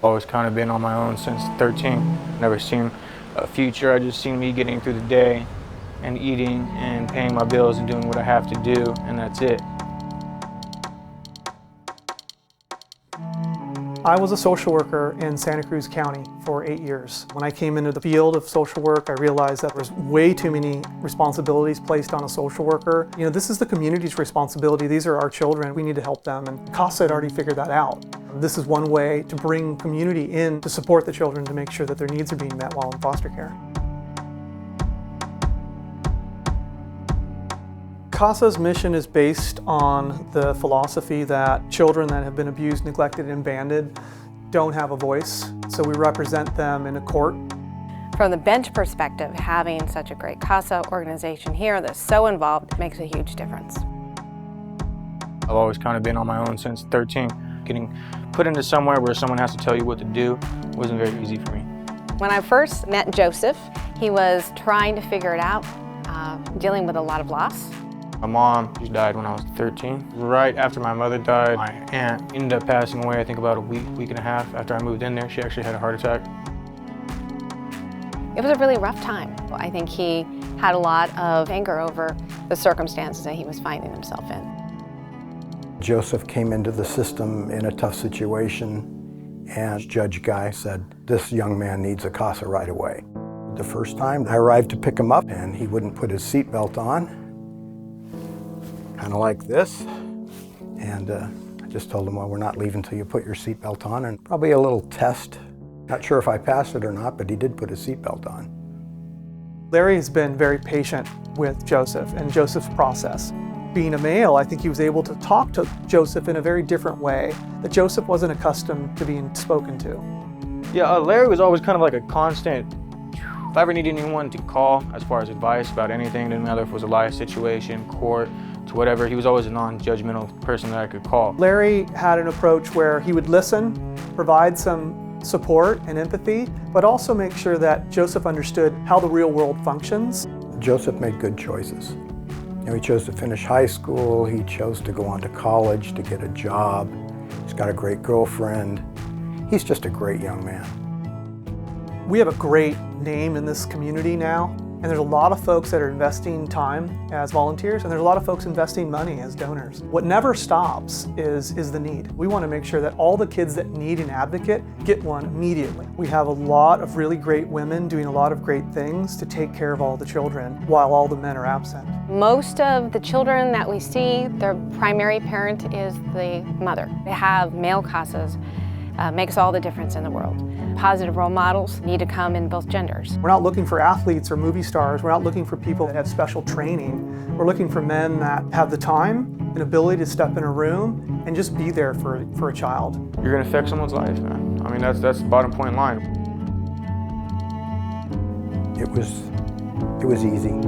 Always kind of been on my own since 13. Never seen a future. I just seen me getting through the day and eating and paying my bills and doing what I have to do, and that's it. I was a social worker in Santa Cruz County for 8 years. When I came into the field of social work, I realized that there's way too many responsibilities placed on a social worker. This is the community's responsibility. These are our children. We need to help them, and CASA had already figured that out. This is one way to bring community in to support the children to make sure that their needs are being met while in foster care. CASA's mission is based on the philosophy that children that have been abused, neglected, and abandoned don't have a voice, so we represent them in a court. From the bench perspective, having such a great CASA organization here that's so involved makes a huge difference. I've always kind of been on my own since 13. Getting put into somewhere where someone has to tell you what to do wasn't very easy for me. When I first met Joseph, he was trying to figure it out, dealing with a lot of loss. My mom, she died when I was 13. Right after my mother died, my aunt ended up passing away, I think about a week and a half after I moved in there. She actually had a heart attack. It was a really rough time. I think he had a lot of anger over the circumstances that he was finding himself in. Joseph came into the system in a tough situation, and Judge Guy said, "This young man needs a CASA right away." The first time I arrived to pick him up, and he wouldn't put his seatbelt on. Kind of like this, and I just told him, well, we're not leaving till you put your seatbelt on, and probably a little test. Not sure if I passed it or not, but he did put his seatbelt on. Larry has been very patient with Joseph and Joseph's process. Being a male, I think he was able to talk to Joseph in a very different way that Joseph wasn't accustomed to being spoken to. Yeah, Larry was always kind of like a constant. If I ever needed anyone to call as far as advice about anything, didn't matter if it was a life situation, court, to whatever, he was always a non-judgmental person that I could call. Larry had an approach where he would listen, provide some support and empathy, but also make sure that Joseph understood how the real world functions. Joseph made good choices. He chose to finish high school, he chose to go on to college, to get a job. He's got a great girlfriend. He's just a great young man. We have a great name in this community now, and there's a lot of folks that are investing time as volunteers, and there's a lot of folks investing money as donors. What never stops is the need. We want to make sure that all the kids that need an advocate get one immediately. We have a lot of really great women doing a lot of great things to take care of all the children while all the men are absent. Most of the children that we see, their primary parent is the mother. They have male CASAs. Makes all the difference in the world. Positive role models need to come in both genders. We're not looking for athletes or movie stars. We're not looking for people that have special training. We're looking for men that have the time and ability to step in a room and just be there for a child. You're gonna affect someone's life, man. I mean, that's the bottom point line. It was easy.